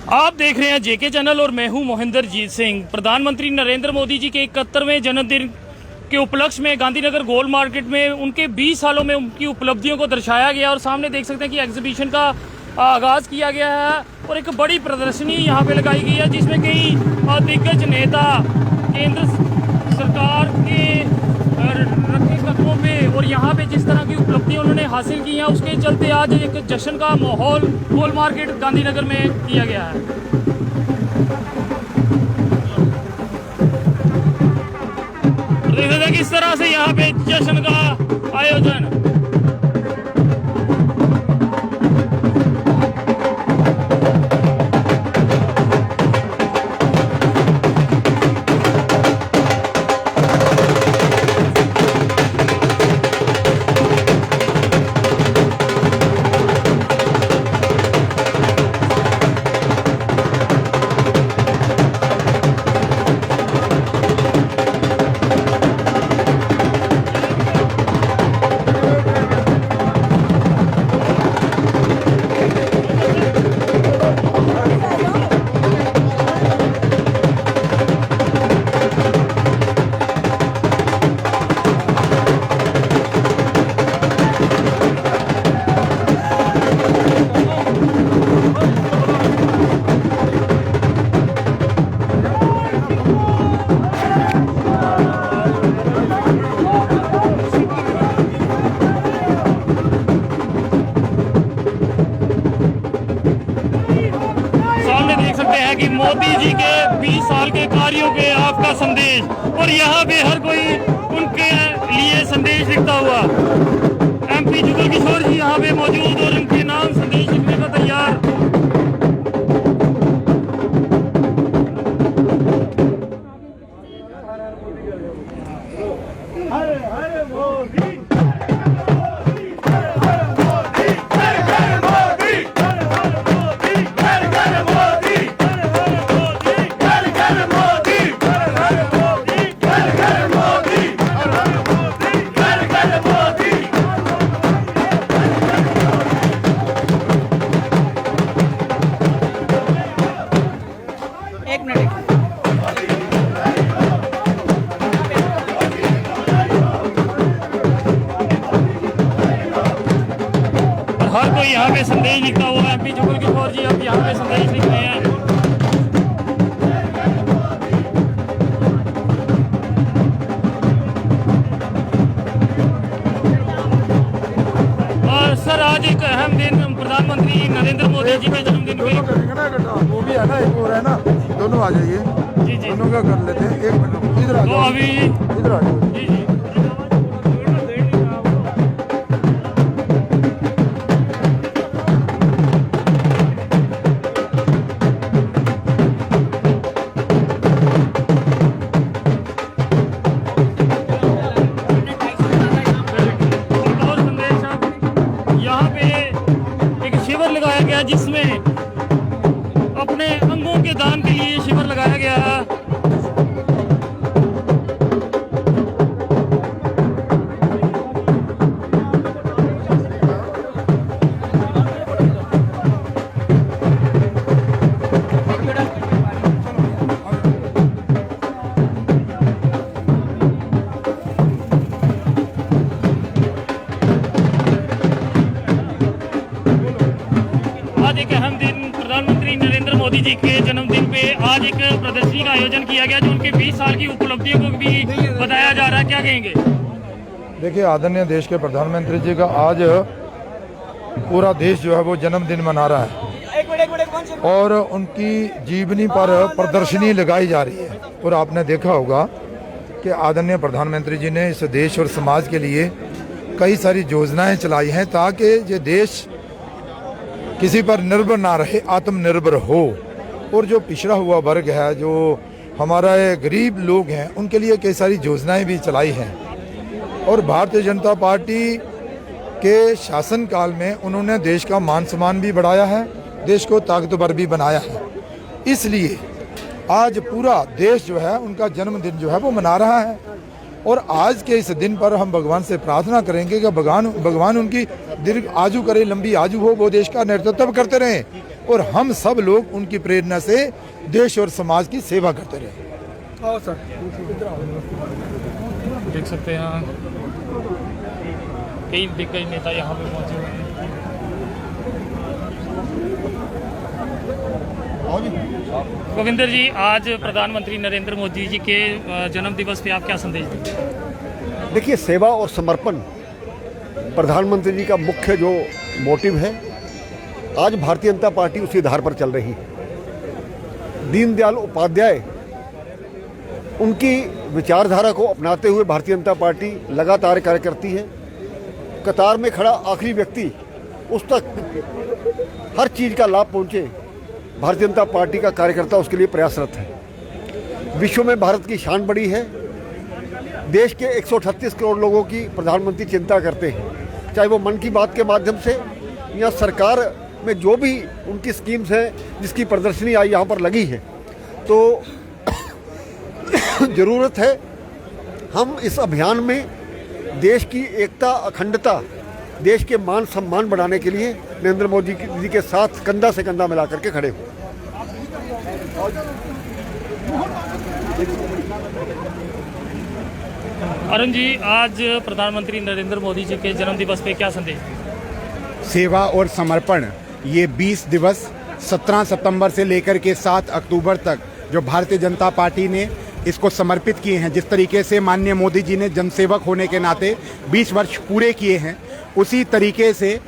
आप देख रहे हैं जेके चैनल और मैं हूं मोहिंदर जीत सिंह। प्रधानमंत्री नरेंद्र मोदी जी के 71वें जन्मदिन के उपलक्ष्य में गांधीनगर गोल मार्केट में उनके 20 सालों में उनकी उपलब्धियों को दर्शाया गया और सामने देख सकते हैं कि एग्जीबिशन का आगाज़ किया गया है और एक बड़ी प्रदर्शनी यहां पे लगाई गई है जिसमें कई दिग्गज नेता केंद्र सरकार के रखे कदमों पे और यहाँ पे जिस तरह की उपलब्धियां उन्होंने हासिल की हैं उसके चलते आज एक जश्न का माहौल गोल मार्केट गांधीनगर में किया गया है। देख सकते हैं किस तरह से यहाँ पे जश्न का आयोजन। कि मोदी जी के 20 साल के कार्यों पे आपका संदेश और यहाँ पे हर कोई उनके लिए संदेश लिखता हुआ एमपी जुगल किशोर जी यहाँ पे मौजूद और उनके नाम संदेश लिखने का तैयार। हर कोई यहाँ पे संदेश लिखता हुआ एमपी जुगल किशोर जी अब यहाँ पे संदेश लिख रहे हैं। और सर आज एक अहम दिन प्रधानमंत्री नरेंद्र मोदी जी के जन्मदिन पे वो भी है ना, एक और है ना, दोनों आ जाइए। जी जी दोनों का कर लेते हैं। 1 मिनट इधर आ तो जाओ, अभी इधर आ जाओ। जी जी लगाया गया जिसमें अपने अंगों के दान के लिए शिविर लगाया गया है। आज एक अहम दिन प्रधानमंत्री नरेंद्र मोदी जी के जन्मदिन पे आज एक प्रदर्शनी का आयोजन किया गया जो उनके 20 साल की उपलब्धियों को भी बताया जा रहा है। क्या कहेंगे? देखिए, आदरणीय देश के प्रधानमंत्री जी का आज पूरा देश जो है वो जन्मदिन मना रहा है और उनकी जीवनी पर प्रदर्शनी लगाई जा रही है। और आपने देखा होगा कि आदरणीय प्रधानमंत्री जी ने इस देश और समाज के लिए कई सारी योजनाएं चलाई हैं ताकि ये देश किसी पर निर्भर ना रहे, आत्मनिर्भर हो। और जो पिछड़ा हुआ वर्ग है, जो हमारा गरीब लोग हैं, उनके लिए कई सारी योजनाएं भी चलाई हैं। और भारतीय जनता पार्टी के शासनकाल में उन्होंने देश का मान सम्मान भी बढ़ाया है, देश को ताकतवर भी बनाया है। इसलिए आज पूरा देश जो है उनका जन्मदिन जो है वो मना रहा है। और आज के इस दिन पर हम भगवान से प्रार्थना करेंगे कि भगवान उनकी दीर्घ आयु करे, लंबी आयु हो, वो देश का नेतृत्व करते रहें और हम सब लोग उनकी प्रेरणा से देश और समाज की सेवा करते रहे। आओ सर, देख सकते हैं कई दिग्गज नेता यहाँ पे पहुंचे हुए हैं। गोविंदर जी, आज प्रधानमंत्री नरेंद्र मोदी जी के जन्म दिवस पे आप क्या संदेश देंगे? देखिए, सेवा और समर्पण प्रधानमंत्री जी का मुख्य जो मोटिव है। आज भारतीय जनता पार्टी उसी आधार पर चल रही है। दीनदयाल उपाध्याय, उनकी विचारधारा को अपनाते हुए भारतीय जनता पार्टी लगातार कार्य करती है। कतार में खड़ा आखिरी व्यक्ति, उस तक हर चीज़ का लाभ पहुंचे, भारतीय जनता पार्टी का कार्यकर्ता उसके लिए प्रयासरत है। विश्व में भारत की शान बढ़ी है। देश के 138 करोड़ लोगों की प्रधानमंत्री चिंता करते हैं, चाहे वो मन की बात के माध्यम से या सरकार में जो भी उनकी स्कीम्स हैं, जिसकी प्रदर्शनी आई यहाँ पर लगी है। तो ज़रूरत है हम इस अभियान में देश की एकता, अखंडता, देश के मान सम्मान बढ़ाने के लिए नरेंद्र मोदी जी के साथ कंधा से कंधा मिला करके खड़े हों। अरुण जी, आज प्रधानमंत्री नरेंद्र मोदी जी के जन्म दिवस पे क्या संदेश? सेवा और समर्पण, ये 20 दिवस 17 सितंबर से लेकर के 7 अक्टूबर तक जो भारतीय जनता पार्टी ने इसको समर्पित किए हैं। जिस तरीके से माननीय मोदी जी ने जनसेवक होने के नाते 20 वर्ष पूरे किए हैं, उसी तरीके से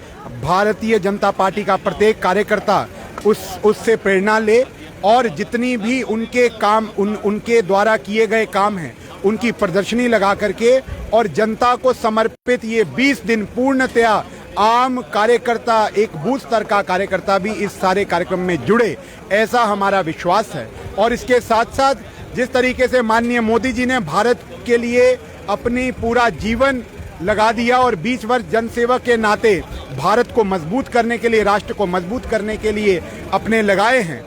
भारतीय जनता पार्टी का प्रत्येक कार्यकर्ता उससे प्रेरणा ले और जितनी भी उनके काम उनके द्वारा किए गए काम हैं उनकी प्रदर्शनी लगा करके और जनता को समर्पित ये 20 दिन पूर्णतया आम कार्यकर्ता, एक बूथ स्तर का कार्यकर्ता भी इस सारे कार्यक्रम में जुड़े, ऐसा हमारा विश्वास है। और इसके साथ साथ जिस तरीके से माननीय मोदी जी ने भारत के लिए अपनी पूरा जीवन लगा दिया और 20 वर्ष जनसेवा के नाते भारत को मजबूत करने के लिए, राष्ट्र को मजबूत करने के लिए अपने लगाए हैं,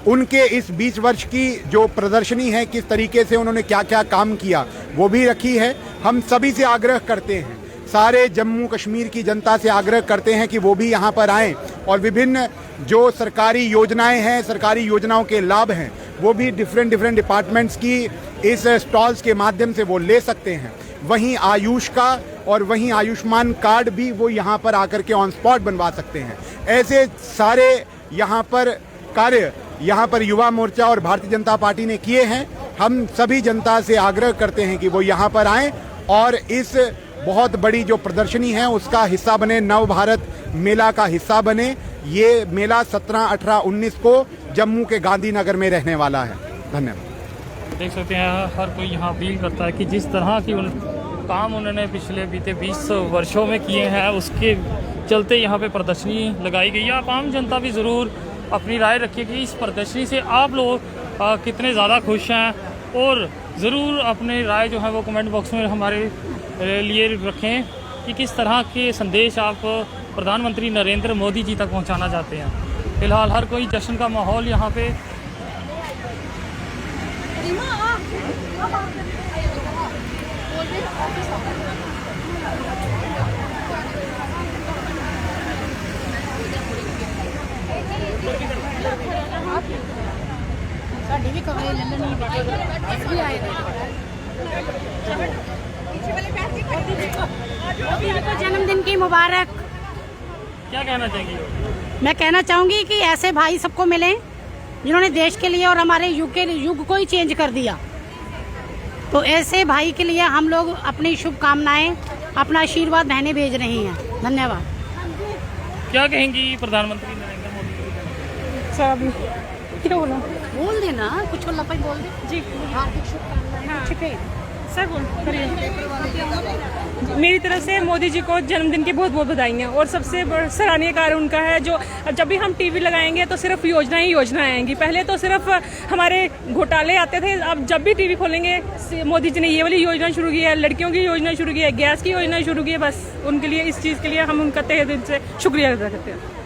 उनके इस 20 वर्ष की जो प्रदर्शनी है, किस तरीके से उन्होंने क्या क्या काम किया, वो भी रखी है। हम सभी से आग्रह करते हैं, सारे जम्मू कश्मीर की जनता से आग्रह करते हैं कि वो भी यहाँ पर आएँ और विभिन्न जो सरकारी योजनाएं हैं, सरकारी योजनाओं के लाभ हैं, वो भी डिफरेंट डिपार्टमेंट्स की इस स्टॉल्स के माध्यम से वो ले सकते हैं। वहीं आयुष का और वहीं आयुष्मान कार्ड भी वो यहाँ पर आकर के ऑन स्पॉट बनवा सकते हैं। ऐसे सारे यहाँ पर कार्य यहाँ पर युवा मोर्चा और भारतीय जनता पार्टी ने किए हैं। हम सभी जनता से आग्रह करते हैं कि वो यहाँ पर आएँ और इस बहुत बड़ी जो प्रदर्शनी है उसका हिस्सा बने, नव भारत मेला का हिस्सा बने। ये मेला 17, 18, 19 को जम्मू के गांधीनगर में रहने वाला है। धन्यवाद। देख सकते हैं हर कोई यहाँ अपील करता है कि जिस तरह की काम उन्होंने पिछले बीते 20 वर्षों में किए हैं, उसके चलते यहाँ पे प्रदर्शनी लगाई गई है। आप आम जनता भी ज़रूर अपनी राय रखिए कि इस प्रदर्शनी से आप लोग कितने ज़्यादा खुश हैं, और ज़रूर अपने राय जो है वो कमेंट बॉक्स में हमारे लिए रखें कि किस तरह के संदेश आप प्रधानमंत्री नरेंद्र मोदी जी तक पहुंचाना चाहते हैं। फिलहाल हर कोई जश्न का माहौल यहाँ पे जन्मदिन की मुबारक। क्या कहना चाहेंगे? मैं कहना चाहूँगी कि ऐसे भाई सबको मिलें जिन्होंने देश के लिए और हमारे युग को ही चेंज कर दिया। तो ऐसे भाई के लिए हम लोग अपनी शुभकामनाएं, अपना आशीर्वाद बहनें भेज रही हैं। धन्यवाद। क्या कहेंगी प्रधानमंत्री नरेंद्र मोदी? सब क्या बोला, बोल देना कुछ बोल दे जी। हार्दिक शुभकामनाएं। ठीक है सर, बोल करिए। मेरी तरफ से मोदी जी को जन्मदिन की बहुत बहुत बधाइयाँ। और सबसे सराहनीय कार्य उनका है जो जब भी हम टीवी लगाएंगे तो सिर्फ योजना ही योजना आएंगी। पहले तो सिर्फ हमारे घोटाले आते थे, अब जब भी टीवी खोलेंगे मोदी जी ने ये वाली योजना शुरू की है, लड़कियों की योजना शुरू की है, गैस की योजना शुरू की है। बस उनके लिए, इस चीज़ के लिए हम उनका तहे दिल से शुक्रिया अदा करते हैं।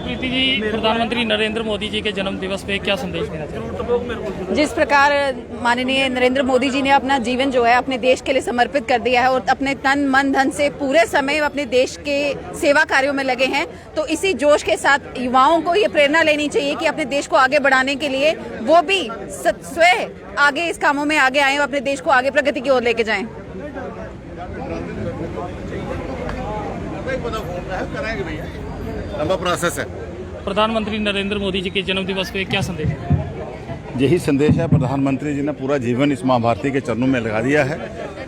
प्रीति जी, प्रधानमंत्री नरेंद्र मोदी जी के जन्म दिवस पे क्या संदेश देना चाहिए? जिस प्रकार माननीय नरेंद्र मोदी जी ने अपना जीवन जो है अपने देश के लिए समर्पित कर दिया है और अपने तन मन धन से पूरे समय अपने देश के सेवा कार्यों में लगे हैं, तो इसी जोश के साथ युवाओं को ये प्रेरणा लेनी चाहिए कि अपने देश को आगे बढ़ाने के लिए वो भी स्वयं आगे इस कामों में आगे आए और अपने देश को आगे प्रगति की ओर लेके जाएं। लंबा प्रोसेस है। प्रधानमंत्री नरेंद्र मोदी जी के जन्म दिवस पे क्या संदेश है? यही संदेश है। प्रधानमंत्री जी ने पूरा जीवन इस माँ भारती के चरणों में लगा दिया है।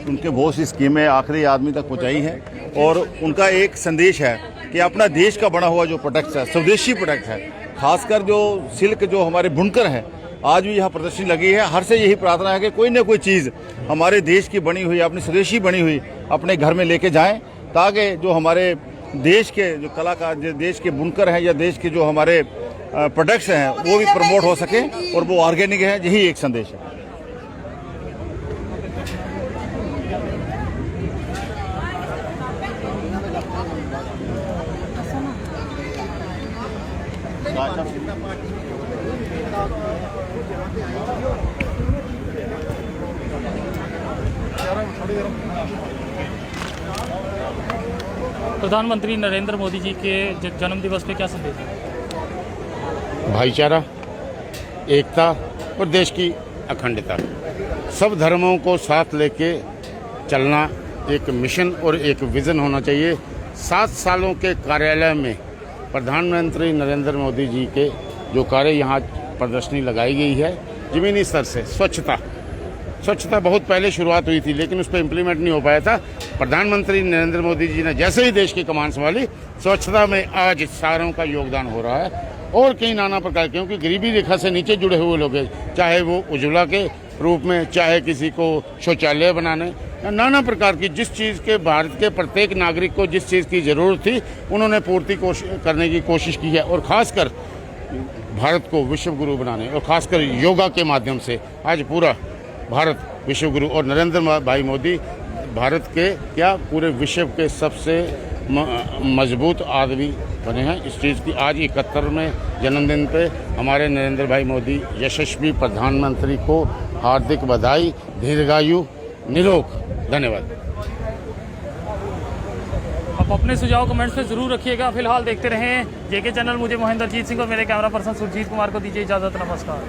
उनके बहुत सी स्कीमें आखिरी आदमी तक पहुंचाई हैं और उनका एक संदेश है कि अपना देश का बना हुआ जो प्रोडक्ट है, स्वदेशी प्रोडक्ट है, खासकर जो सिल्क जो हमारे बुनकर हैं, आज भी यहाँ प्रदर्शनी लगी है। हर से यही प्रार्थना है कि कोई ना कोई चीज़ हमारे देश की बनी हुई, अपनी स्वदेशी बनी हुई अपने घर में लेके जाएं, ताकि जो हमारे देश के जो कलाकार, जो देश के बुनकर हैं या देश के जो हमारे प्रोडक्ट्स हैं वो भी प्रमोट हो सके और वो ऑर्गेनिक है। यही एक संदेश है। प्रधानमंत्री नरेंद्र मोदी जी के जन्म दिवस पे क्या संदेश है? भाईचारा, एकता और देश की अखंडता, सब धर्मों को साथ लेके चलना एक मिशन और एक विज़न होना चाहिए। 7 सालों के कार्यालय में प्रधानमंत्री नरेंद्र मोदी जी के जो कार्य यहाँ प्रदर्शनी लगाई गई है, ज़मीनी स्तर से स्वच्छता बहुत पहले शुरुआत हुई थी, लेकिन उस पर इम्प्लीमेंट नहीं हो पाया था। प्रधानमंत्री नरेंद्र मोदी जी ने जैसे ही देश की कमान संभाली, स्वच्छता में आज सारों का योगदान हो रहा है। और कई नाना प्रकार, क्योंकि गरीबी रेखा से नीचे जुड़े हुए लोग हैं, चाहे वो उज्ज्वला के रूप में, चाहे किसी को शौचालय बनाने, नाना प्रकार की जिस चीज़ के भारत के प्रत्येक नागरिक को जिस चीज़ की ज़रूरत थी उन्होंने पूर्ति करने की कोशिश की है। और ख़ासकर भारत को विश्व गुरु बनाने और ख़ासकर योगा के माध्यम से आज पूरा भारत विश्व गुरु, और नरेंद्र भाई मोदी भारत के क्या पूरे विश्व के सबसे मजबूत आदमी बने हैं। इस चीज़ की आज 71वें जन्मदिन पे हमारे नरेंद्र भाई मोदी यशस्वी प्रधानमंत्री को हार्दिक बधाई, दीर्घायु, निरोग। धन्यवाद। आप अपने सुझाव कमेंट्स में जरूर रखिएगा। फिलहाल देखते रहें जेके चैनल। मुझे महेंद्रजीत सिंह और मेरे कैमरा पर्सन सुरजीत कुमार को दीजिए इजाज़त। नमस्कार।